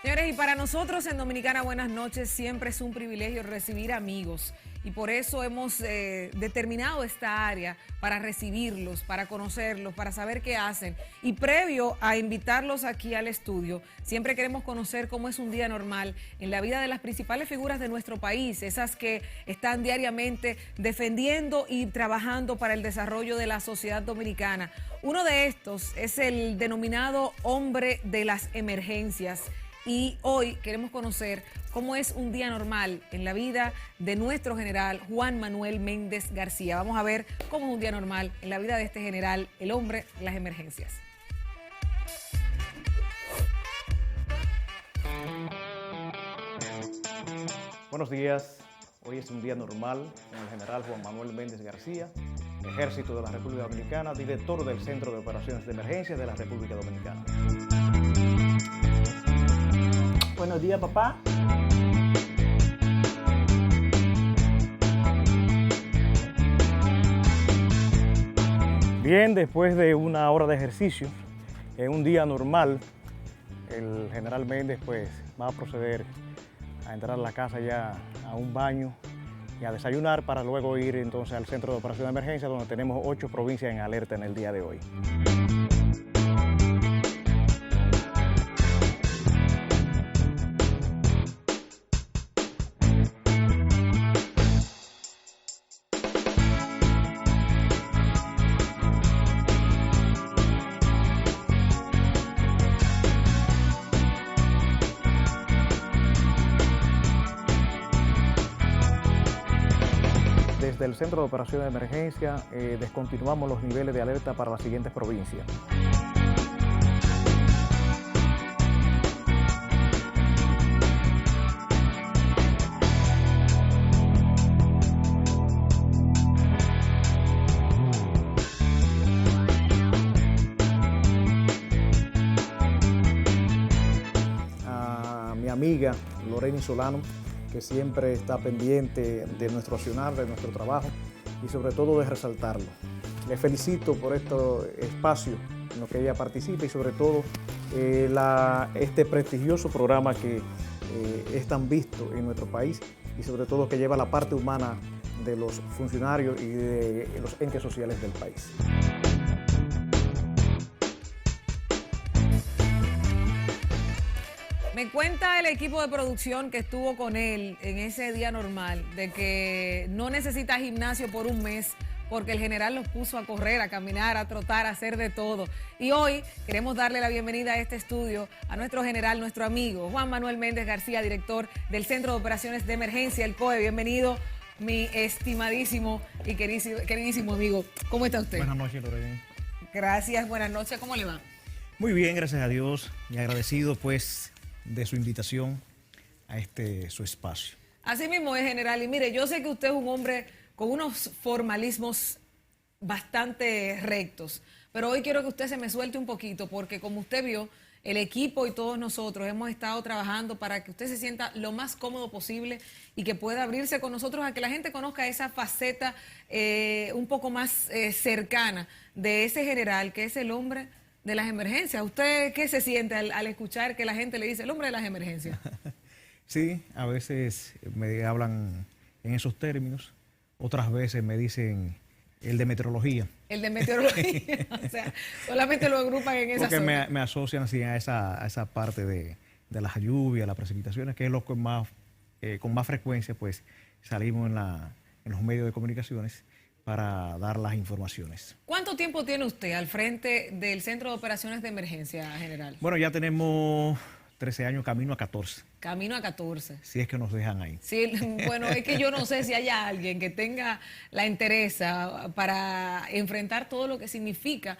Señores, y para nosotros en Dominicana Buenas Noches siempre es un privilegio recibir amigos y por eso hemos determinado esta área para recibirlos, para conocerlos, para saber qué hacen. Y previo a invitarlos aquí al estudio, siempre queremos conocer cómo es un día normal en la vida de las principales figuras de nuestro país, esas que están diariamente defendiendo y trabajando para el desarrollo de la sociedad dominicana. Uno de estos es el denominado hombre de las emergencias. Y hoy queremos conocer cómo es un día normal en la vida de nuestro general Juan Manuel Méndez García. Vamos a ver cómo es un día normal en la vida de este general, el hombre de las emergencias. Buenos días, hoy es un día normal con el general Juan Manuel Méndez García, Ejército de la República Dominicana, director del Centro de Operaciones de Emergencia de la República Dominicana. Buenos días, papá. Bien, después de una hora de ejercicio, en un día normal, el general Méndez pues va a proceder a entrar a la casa ya a un baño y a desayunar para luego ir entonces al Centro de Operaciones de Emergencia, donde tenemos 8 provincias en alerta en el día de hoy. Desde el Centro de Operaciones de Emergencia descontinuamos los niveles de alerta para las siguientes provincias. A mi amiga Lorena Solano, que siempre está pendiente de nuestro accionar, de nuestro trabajo y sobre todo de resaltarlo. Le felicito por este espacio en lo que ella participa y sobre todo este prestigioso programa que es tan visto en nuestro país y sobre todo que lleva la parte humana de los funcionarios y de los entes sociales del país. Me cuenta el equipo de producción que estuvo con él en ese día normal, de que no necesita gimnasio por un mes, porque el general los puso a correr, a caminar, a trotar, a hacer de todo. Y hoy queremos darle la bienvenida a este estudio a nuestro general, nuestro amigo, Juan Manuel Méndez García, director del Centro de Operaciones de Emergencia, el COE. Bienvenido, mi estimadísimo y queridísimo amigo. ¿Cómo está usted? Buenas noches, Lorena. Gracias, buenas noches. ¿Cómo le va? Muy bien, gracias a Dios y agradecido pues de su invitación a su espacio. Así mismo es, general. Y mire, yo sé que usted es un hombre con unos formalismos bastante rectos, pero hoy quiero que usted se me suelte un poquito, porque como usted vio, el equipo y todos nosotros hemos estado trabajando para que usted se sienta lo más cómodo posible y que pueda abrirse con nosotros a que la gente conozca esa faceta un poco más cercana de ese general que es el hombre de las emergencias. ¿Usted qué se siente al escuchar que la gente le dice el hombre de las emergencias? Sí, a veces me hablan en esos términos, otras veces me dicen el de meteorología. El de meteorología, o sea, solamente lo agrupan en esa zona. Porque me asocian así a esa parte de las lluvias, las precipitaciones, que es lo que con más frecuencia pues salimos en los medios de comunicaciones para dar las informaciones. ¿Cuánto tiempo tiene usted al frente del Centro de Operaciones de Emergencia, general? Bueno, ya tenemos 13 años, camino a 14. Camino a 14. Si es que nos dejan ahí. Sí, bueno, es que yo no sé si haya alguien que tenga la entereza para enfrentar todo lo que significa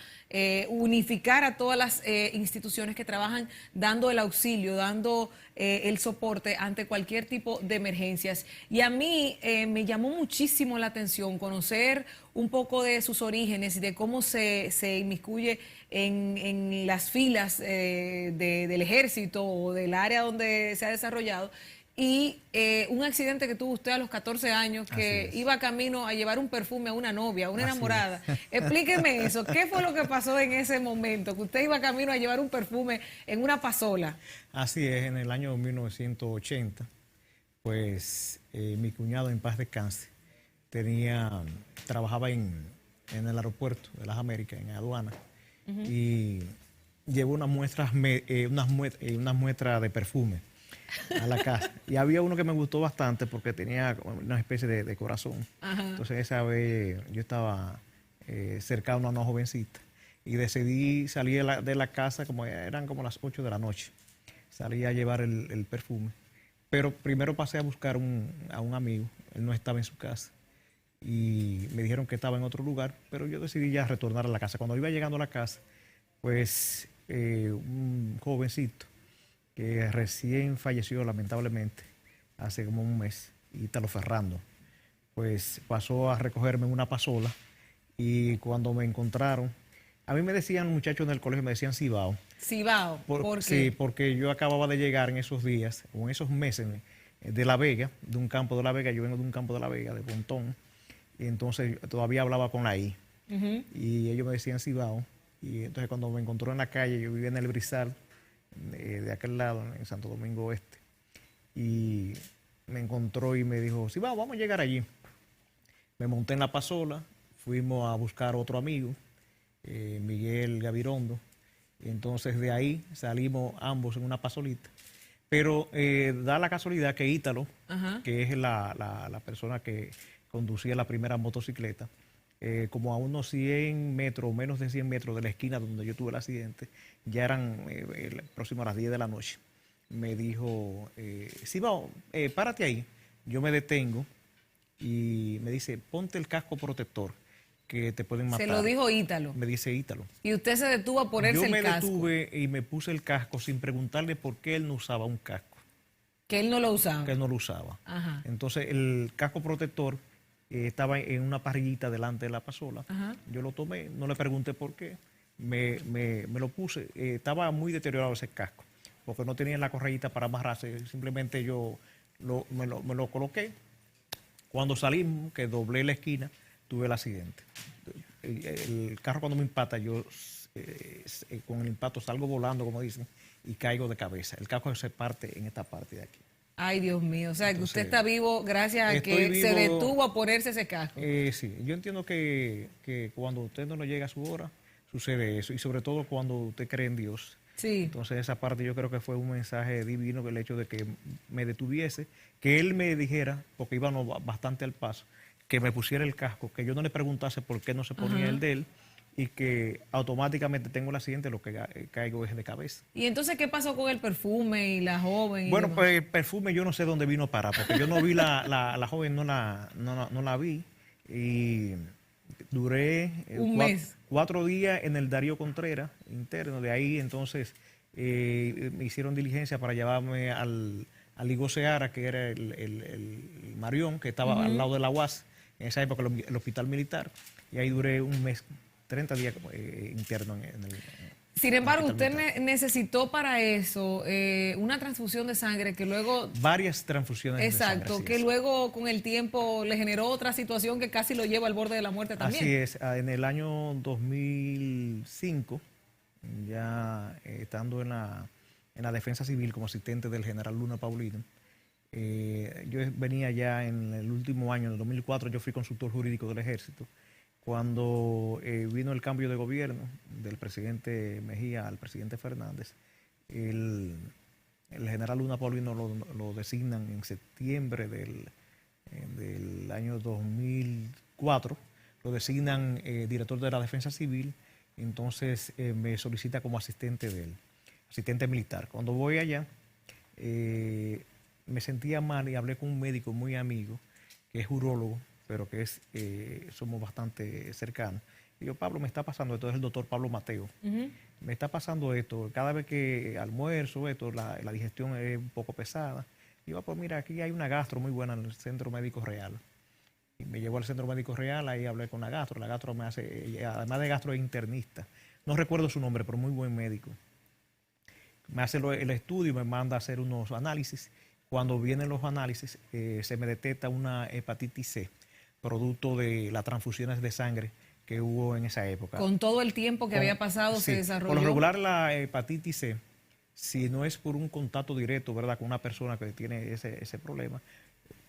unificar a todas las instituciones que trabajan dando el auxilio, dando el soporte ante cualquier tipo de emergencias. Y a mí me llamó muchísimo la atención conocer un poco de sus orígenes y de cómo se inmiscuye en las filas del ejército o del área donde se ha desarrollado. y un accidente que tuvo usted a los 14 años, que iba camino a llevar un perfume a una novia, a una enamorada. Explíqueme eso. ¿Qué fue lo que pasó en ese momento? Que usted iba camino a llevar un perfume en una pasola. Así es, en el año 1980, pues mi cuñado, en paz descanse, trabajaba en el aeropuerto de las Américas, en aduana, y llevó unas muestras de perfume a la casa. Y había uno que me gustó bastante porque tenía una especie de corazón. Ajá. Entonces esa vez yo estaba cercano a una jovencita y decidí salir de la casa, eran como las 8 de la noche. Salí a llevar el perfume. Pero primero pasé a buscar a un amigo. Él no estaba en su casa. Y me dijeron que estaba en otro lugar, pero yo decidí ya retornar a la casa. Cuando iba llegando a la casa, pues un jovencito que recién falleció lamentablemente hace como un mes, Ítalo Ferrando, pues pasó a recogerme en una pasola, y cuando me encontraron, a mí me decían, muchachos en el colegio, me decían Cibao. Cibao, ¿por qué? Sí, porque yo acababa de llegar en esos días, o en esos meses, de La Vega, de un campo de La Vega. Yo vengo de un campo de La Vega, de Pontón, y entonces todavía hablaba con la I, y ellos me decían Cibao. Y entonces cuando me encontró en la calle, yo vivía en el Brizal, de aquel lado, en Santo Domingo Oeste, y me encontró y me dijo, sí, vamos a llegar allí. Me monté en la pasola, fuimos a buscar otro amigo, Miguel Gavirondo, y entonces de ahí salimos ambos en una pasolita. Pero da la casualidad que Ítalo, que es la persona que conducía la primera motocicleta, como a unos 100 metros, menos de 100 metros de la esquina donde yo tuve el accidente, ya eran próximo a las 10 de la noche. Me dijo, sí, párate ahí. Yo me detengo y me dice, ponte el casco protector, que te pueden matar. Se lo dijo Ítalo. Me dice Ítalo. Y usted se detuvo a ponerse el casco. Yo me detuve y me puse el casco sin preguntarle por qué él no usaba un casco. Que él no lo usaba. Que él no lo usaba. Ajá. Entonces el casco protector estaba en una parrillita delante de la pasola. Ajá. Yo lo tomé, no le pregunté por qué, me lo puse. Estaba muy deteriorado ese casco, porque no tenía la correíta para amarrarse. Simplemente yo me lo coloqué. Cuando salimos, que doblé la esquina, tuve el accidente. El carro, cuando me impacta, yo con el impacto salgo volando, como dicen, y caigo de cabeza. El casco se parte en esta parte de aquí. Ay, Dios mío. O sea, entonces, que usted está vivo gracias a que se detuvo a ponerse ese casco. Sí, yo entiendo que cuando usted no le llega a su hora, sucede eso. Y sobre todo cuando usted cree en Dios. Sí. Entonces esa parte yo creo que fue un mensaje divino, el hecho de que me detuviese, que él me dijera, porque íbamos bastante al paso, que me pusiera el casco, que yo no le preguntase por qué no se ponía el de él, y que automáticamente tengo el accidente, lo que caigo es de cabeza. ¿Y entonces qué pasó con el perfume y la joven? Bueno, pues el perfume yo no sé dónde vino para, porque yo no vi la joven, no la vi, y duré un mes. 4 días en el Darío Contreras, interno. De ahí entonces me hicieron diligencia para llevarme al Ligo Seara, que era el Marión, que estaba al lado de la UAS, en esa época el hospital militar, y ahí duré un mes, 30 días interno en el... Sin embargo, usted necesitó para eso una transfusión de sangre que luego... Varias transfusiones de sangre. Exacto, que luego con el tiempo le generó otra situación que casi lo lleva al borde de la muerte también. Así es, en el año 2005, ya estando en la Defensa Civil como asistente del general Luna Paulino, yo venía ya en el último año, en el 2004, yo fui consultor jurídico del Ejército. Cuando vino el cambio de gobierno del presidente Mejía al presidente Fernández, el general Luna Paulino lo designan en septiembre del año 2004, lo designan director de la Defensa Civil, entonces me solicita como asistente de él, asistente militar. Cuando voy allá, me sentía mal y hablé con un médico muy amigo, que es urólogo, pero que somos bastante cercanos. Y yo, Pablo, me está pasando esto, es el doctor Pablo Mateo. Me está pasando esto, cada vez que almuerzo, la digestión es un poco pesada. Y yo, pues mira, aquí hay una gastro muy buena en el Centro Médico Real. Y me llevó al Centro Médico Real, ahí hablé con la gastro me hace, además de gastro es internista. No recuerdo su nombre, pero muy buen médico. Me hace el estudio y me manda a hacer unos análisis. Cuando vienen los análisis, se me detecta una hepatitis C, producto de las transfusiones de sangre que hubo en esa época. Con todo el tiempo que había pasado, sí, se desarrolló. Por lo regular, la hepatitis C, si no es por un contacto directo, ¿verdad?, con una persona que tiene ese problema,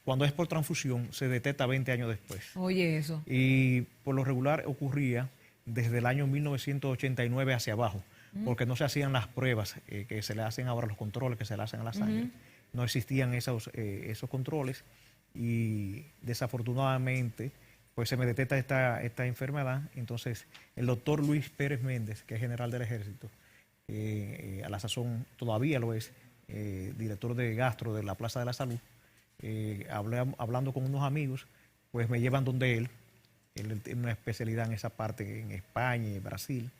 cuando es por transfusión, se detecta 20 años después. Oye, eso. Y por lo regular ocurría desde el año 1989 hacia abajo, porque no se hacían las pruebas que se le hacen ahora, los controles que se le hacen a la sangre. No existían esos controles y desafortunadamente pues se me detecta esta enfermedad. Entonces el doctor Luis Pérez Méndez, que es general del Ejército, a la sazón todavía lo es, director de gastro de la Plaza de la Salud, hablando con unos amigos, pues me llevan donde él tiene una especialidad en esa parte, en España y Brasil,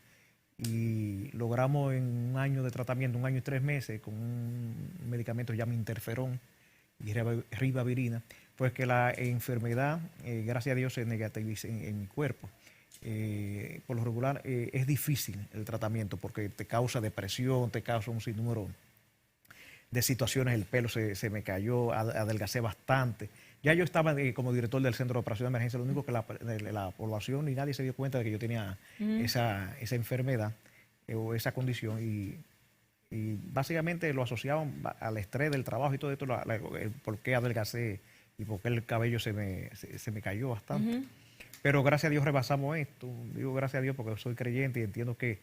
y logramos en un año de tratamiento, 1 año y 3 meses, con un medicamento que se llama interferón y ribavirina, pues que la enfermedad, gracias a Dios, se negativiza en mi cuerpo. Por lo regular es difícil el tratamiento porque te causa depresión, te causa un sinnúmero de situaciones. El pelo se me cayó, adelgacé bastante. Ya yo estaba como director del Centro de Operación de Emergencia, lo único que la población ni nadie se dio cuenta de que yo tenía esa enfermedad o esa condición y básicamente lo asociaban al estrés del trabajo y todo esto, por qué adelgacé y por qué el cabello se me cayó bastante. Pero gracias a Dios rebasamos esto. Digo gracias a Dios porque soy creyente y entiendo que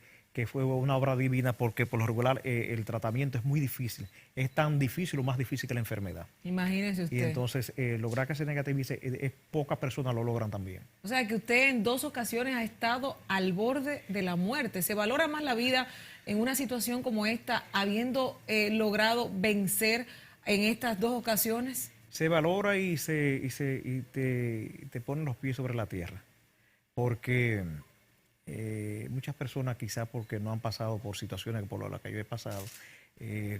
fue una obra divina, porque por lo regular el tratamiento es muy difícil. Es tan difícil o más difícil que la enfermedad. Imagínese usted. Y entonces lograr que se negativice, pocas personas lo logran también. O sea, que usted en 2 ocasiones ha estado al borde de la muerte. ¿Se valora más la vida en una situación como esta, habiendo logrado vencer en estas 2 ocasiones? Se valora y te ponen los pies sobre la tierra. Porque muchas personas, quizás porque no han pasado por situaciones por las que yo he pasado,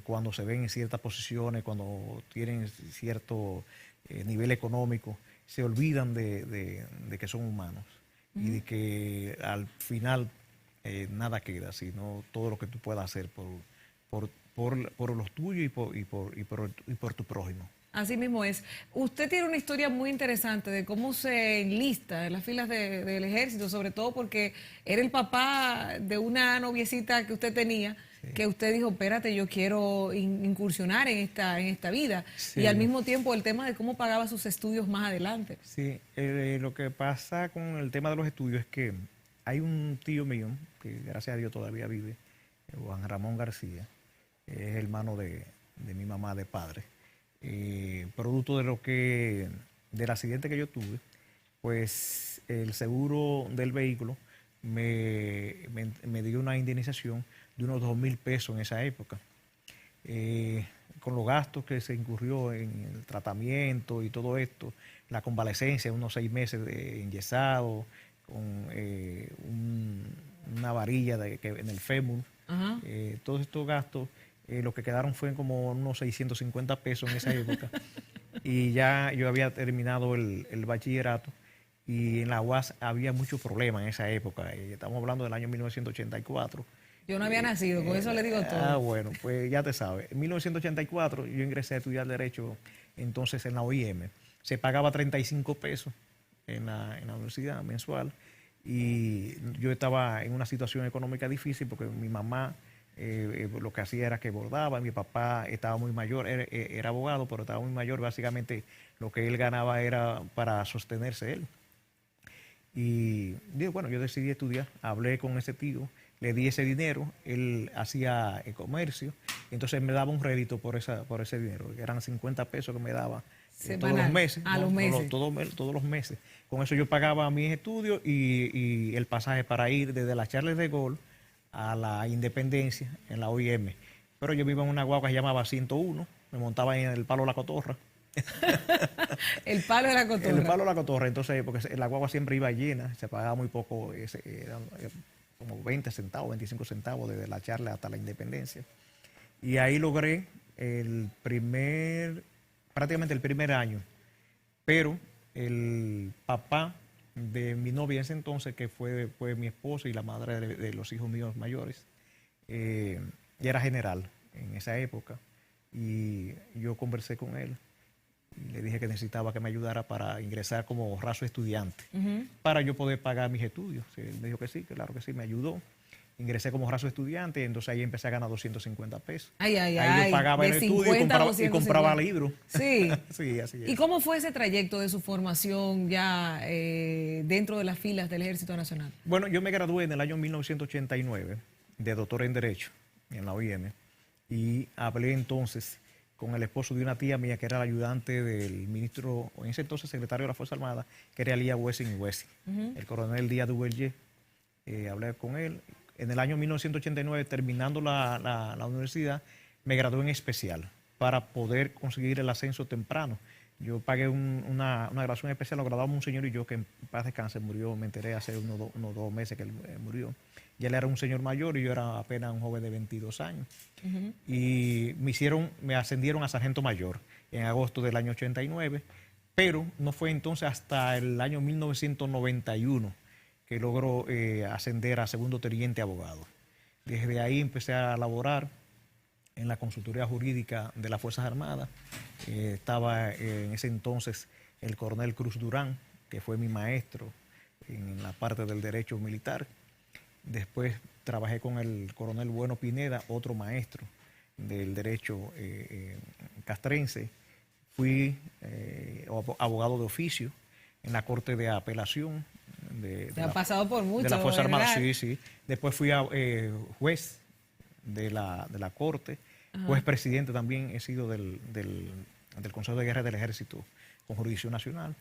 cuando se ven en ciertas posiciones, cuando tienen cierto nivel económico, se olvidan de que son humanos y de que al final nada queda, sino todo lo que tú puedas hacer por los tuyos y por tu prójimo. Así mismo es. Usted tiene una historia muy interesante de cómo se enlista en las filas del ejército, sobre todo porque era el papá de una noviecita que usted tenía, sí, que usted dijo, espérate, yo quiero incursionar en esta vida. Sí. Y al mismo tiempo el tema de cómo pagaba sus estudios más adelante. Sí, lo que pasa con el tema de los estudios es que hay un tío mío, que gracias a Dios todavía vive, Juan Ramón García, es hermano de mi mamá de padre. Producto del accidente que yo tuve, pues el seguro del vehículo me dio una indemnización de unos 2,000 pesos en esa época. Con los gastos que se incurrió en el tratamiento y todo esto, la convalecencia, unos 6 meses de enyesado, con una varilla en el fémur, todos estos gastos. Lo que quedaron fue como unos 650 pesos en esa época. Y ya yo había terminado el bachillerato y en la UAS había muchos problemas en esa época. Estamos hablando del año 1984. Yo no había nacido, con eso le digo todo. Bueno, pues ya te sabes. En 1984 yo ingresé a estudiar Derecho entonces en la OIM. Se pagaba 35 pesos en la universidad mensual y yo estaba en una situación económica difícil porque mi mamá lo que hacía era que bordaba, mi papá estaba muy mayor, era abogado, pero estaba muy mayor, básicamente lo que él ganaba era para sostenerse él. Y digo, bueno, yo decidí estudiar, hablé con ese tío, le di ese dinero, él hacía comercio, entonces me daba un rédito por ese dinero, que eran 50 pesos que me daba todos los meses. Todos los meses. Con eso yo pagaba mis estudios y el pasaje para ir desde la Charles de Gaulle a la Independencia en la OIM. Pero yo vivía en una guagua que se llamaba 101, me montaba en el palo de la cotorra. El palo de la cotorra. El palo de la cotorra, entonces, porque la guagua siempre iba llena, se pagaba muy poco, era como 20 centavos, 25 centavos desde la Charla hasta la Independencia. Y ahí logré prácticamente el primer año. Pero el papá de mi novia en ese entonces, que fue mi esposo y la madre de los hijos míos mayores, ya era general en esa época. y yo conversé con él y le dije que necesitaba que me ayudara para ingresar como raso estudiante, para yo poder pagar mis estudios. Sí, él me dijo que sí, claro que sí, me ayudó. Ingresé como raso estudiante y entonces ahí empecé a ganar 250 pesos. Ay, Ahí yo pagaba el estudio y compraba libros. Sí. Sí, así es. ¿Y cómo fue ese trayecto de su formación ya dentro de las filas del Ejército Nacional? Bueno, yo me gradué en el año 1989 de doctor en Derecho en la OIM y hablé entonces con el esposo de una tía mía que era el ayudante del ministro, o en ese entonces secretario de la Fuerza Armada, que era Elías Wessing y Wessing, el coronel Díaz Duvalier. Hablé con él. En el año 1989, terminando la universidad, me gradué en especial para poder conseguir el ascenso temprano. Yo pagué una graduación especial, lo graduamos un señor y yo que en paz descanse murió, me enteré hace unos 2 meses que él murió. Y él era un señor mayor y yo era apenas un joven de 22 años. Y me ascendieron a sargento mayor en agosto del año 89, pero no fue entonces hasta el año 1991 que logró ascender a segundo teniente abogado. Desde ahí empecé a laborar en la consultoría jurídica de las Fuerzas Armadas. Estaba en ese entonces el coronel Cruz Durán, que fue mi maestro en la parte del derecho militar. Después trabajé con el coronel Bueno Pineda, otro maestro del derecho castrense. Fui abogado de oficio en la Corte de Apelación. Ha pasado por mucho, de la Fuerza Armada, ¿verdad? sí, sí. Después fui juez de la Corte, juez presidente también he sido del Consejo de Guerra del Ejército con jurisdicción nacional.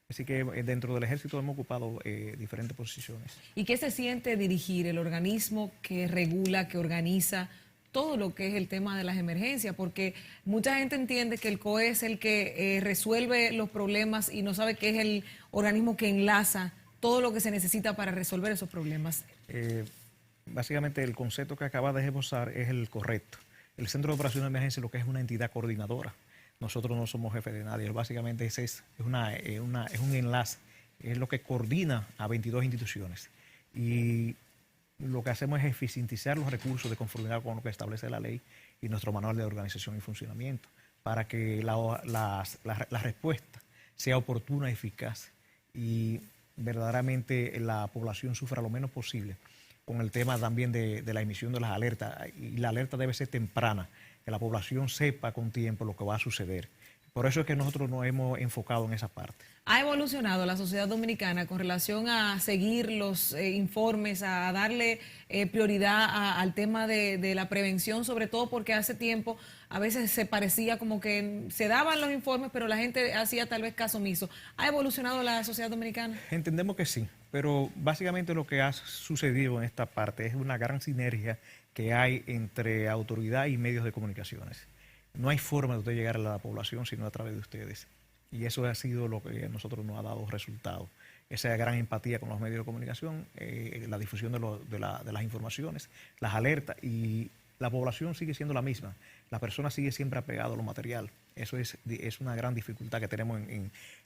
Así que dentro del Ejército hemos ocupado diferentes posiciones. ¿Y qué se siente dirigir el organismo que regula, que organiza todo lo que es el tema de las emergencias? Porque mucha gente entiende que el COE es el que resuelve los problemas y no sabe que es el organismo que enlaza todo lo que se necesita para resolver esos problemas. Básicamente el concepto que acaba de esbozar es el correcto. El Centro de Operaciones de Emergencia lo que es una entidad coordinadora. Nosotros no somos jefes de nadie. Básicamente es un enlace, es lo que coordina a 22 instituciones. Y lo que hacemos es eficientizar los recursos de conformidad con lo que establece la ley y nuestro manual de organización y funcionamiento, para que la respuesta sea oportuna y eficaz y verdaderamente la población sufra lo menos posible con el tema también de la emisión de las alertas. Y la alerta debe ser temprana, que la población sepa con tiempo lo que va a suceder. Por eso es que nosotros nos hemos enfocado en esa parte. ¿Ha evolucionado la sociedad dominicana con relación a seguir los informes, a darle prioridad al tema de la prevención, sobre todo porque hace tiempo a veces se parecía como que se daban los informes, pero la gente hacía tal vez caso omiso? ¿Ha evolucionado la sociedad dominicana? Entendemos que sí, pero básicamente lo que ha sucedido en esta parte es una gran sinergia que hay entre autoridad y medios de comunicaciones. No hay forma de usted llegar a la población sino a través de ustedes. Y eso ha sido lo que a nosotros nos ha dado resultados. Esa gran empatía con los medios de comunicación, la difusión de las informaciones, las alertas, y la población sigue siendo la misma. La persona sigue siempre apegada a lo material. Eso es una gran dificultad que tenemos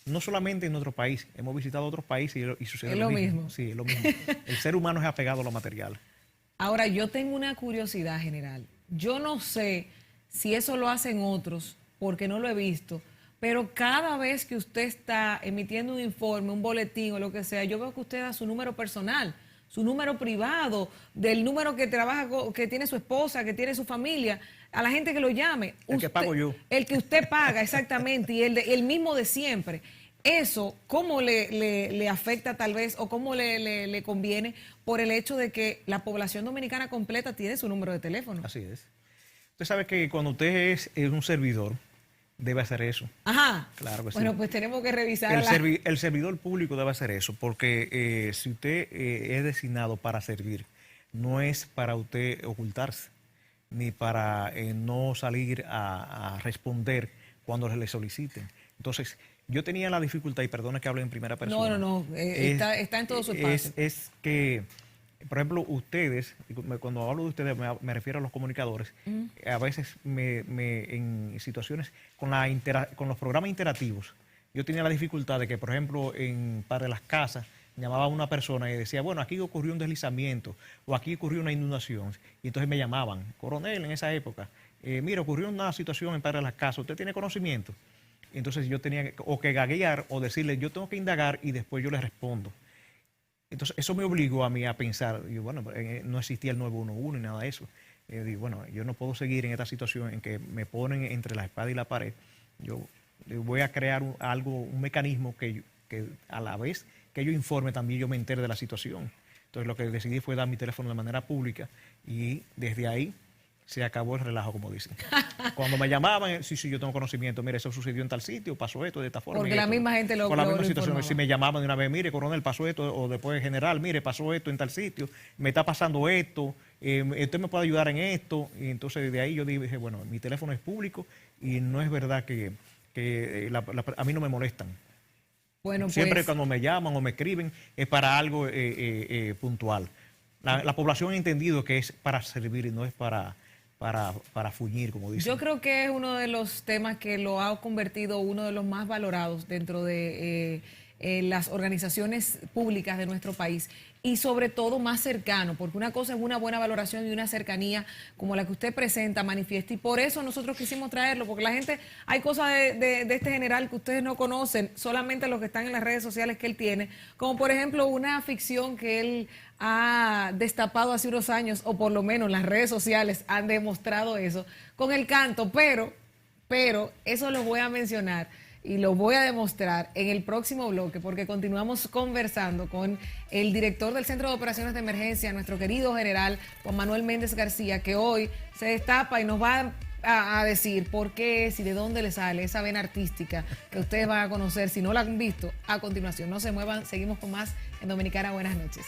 no solamente en nuestro país. Hemos visitado otros países y sucede lo mismo. Sí, es lo mismo. El ser humano es apegado a lo material. Ahora, yo tengo una curiosidad general. Yo no sé si eso lo hacen otros, porque no lo he visto, pero cada vez que usted está emitiendo un informe, un boletín o lo que sea, yo veo que usted da su número personal, su número privado, del número que trabaja, que tiene su esposa, que tiene su familia, a la gente que lo llame. El que pago yo. El que usted paga, exactamente, y el mismo de siempre. Eso, ¿cómo le afecta tal vez o cómo le conviene por el hecho de que la población dominicana completa tiene su número de teléfono? Así es. Usted sabe que cuando usted es un servidor, debe hacer eso. Ajá. Claro que sí. Bueno, pues tenemos que revisar. El servidor público debe hacer eso, porque si usted es designado para servir, no es para usted ocultarse, ni para no salir a responder cuando le soliciten. Entonces, yo tenía la dificultad, y perdone que hable en primera persona. No, está en todo su espacio. Es que, por ejemplo, ustedes, cuando hablo de ustedes me refiero a los comunicadores, a veces en situaciones con los programas interactivos, yo tenía la dificultad de que, por ejemplo, para las casas, llamaba una persona y decía, bueno, aquí ocurrió un deslizamiento o aquí ocurrió una inundación. Y entonces me llamaban, coronel en esa época, mira, ocurrió una situación en Padre Las Casas, ¿usted tiene conocimiento? Entonces yo tenía o que gaguear o decirle, yo tengo que indagar y después yo le respondo. Entonces eso me obligó a mí a pensar, y bueno, no existía el 911 ni nada de eso. Digo, bueno, yo no puedo seguir en esta situación en que me ponen entre la espada y la pared. Yo voy a crear un mecanismo que a la vez que yo informe también yo me entere de la situación. Entonces lo que decidí fue dar mi teléfono de manera pública y desde ahí se acabó el relajo, como dicen. Cuando me llamaban, sí, yo tengo conocimiento, mire, eso sucedió en tal sitio, pasó esto de esta forma. Porque la misma gente lo con la misma situación, informaba. si me llamaban de una vez, mire, coronel, pasó esto, o después general, mire, pasó esto en tal sitio, me está pasando esto, usted me puede ayudar en esto. Y entonces de ahí yo dije, bueno, mi teléfono es público y no es verdad que a mí no me molestan. Bueno, Siempre pues, cuando me llaman o me escriben es para algo puntual. La población ha entendido que es para servir y no es para fuñir, como dicen. yo creo que es uno de los temas que lo ha convertido uno de los más valorados dentro de las organizaciones públicas de nuestro país y sobre todo más cercano, porque una cosa es una buena valoración y una cercanía como la que usted presenta, manifiesta, y por eso nosotros quisimos traerlo, porque la gente, hay cosas de este general que ustedes no conocen, solamente los que están en las redes sociales que él tiene, como por ejemplo una ficción que él ha destapado hace unos años, o por lo menos las redes sociales han demostrado eso, con el canto, pero eso lo voy a mencionar y lo voy a demostrar en el próximo bloque, porque continuamos conversando con el director del Centro de Operaciones de Emergencia, nuestro querido general Juan Manuel Méndez García, que hoy se destapa y nos va a decir por qué es y de dónde le sale esa vena artística que ustedes van a conocer si no la han visto a continuación. No se muevan, seguimos con más en Dominicana Buenas Noches.